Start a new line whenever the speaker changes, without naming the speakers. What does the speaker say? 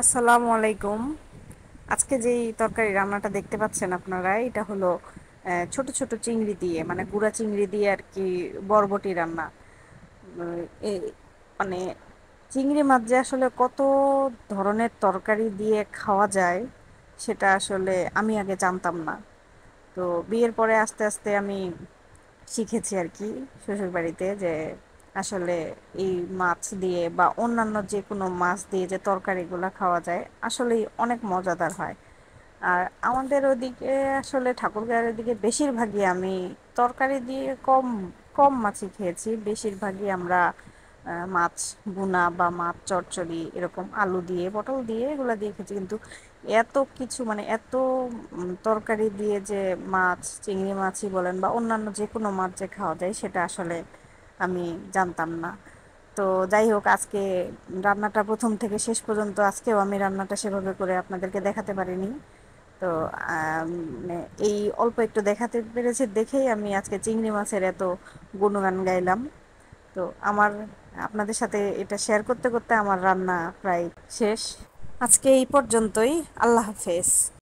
আসসালামু আলাইকুম। আজকে যেই তরকারি রান্নাটা দেখতে পাচ্ছেন আপনারা, এটা হলো ছোট ছোট চিংড়ি দিয়ে, মানে গুঁড়া চিংড়ি দিয়ে আর কি বরবটি রান্না। উম, এই মানে চিংড়ি মাছ যে আসলে কত ধরনের তরকারি দিয়ে খাওয়া যায় সেটা আসলে আমি আগে জানতাম না। তো বিয়ের পরে আস্তে আস্তে আমি শিখেছি আর কি, শ্বশুর বাড়িতে, যে আসলে এই মাছ দিয়ে বা অন্যান্য যে কোনো মাছ দিয়ে যে তরকারিগুলো খাওয়া যায় আসলেই অনেক মজাদার হয়। আর আমাদের ওদিকে আসলে ঠাকুরগাঁওয়ের ওদিকে বেশিরভাগই আমি তরকারি দিয়ে কম কম মাছই খেয়েছি। বেশিরভাগই আমরা মাছ ভুনা বা মাছ চচ্চড়ি, এরকম আলু দিয়ে পটল দিয়ে এগুলো দিয়ে খেয়েছি। কিন্তু এত কিছু, মানে এত তরকারি দিয়ে যে মাছ, চিংড়ি মাছই বলেন বা অন্যান্য যে কোনো মাছ যে খাওয়া যায় সেটা আসলে আমি জানতাম না। তো যাই হোক, আজকে রান্নাটা প্রথম থেকে শেষ পর্যন্ত আজকেও আমি রান্নাটা সেভাবে করে আপনাদেরকে দেখাতে পারিনি। তো মানে এই অল্প একটু দেখাতে পেরেছি দেখেই আমি আজকে চিংড়ি মাছের এত গুণগান গাইলাম। তো আমার আপনাদের সাথে এটা শেয়ার করতে করতে আমার রান্না প্রায় শেষ। আজকে এই পর্যন্তই। আল্লাহ হাফেজ।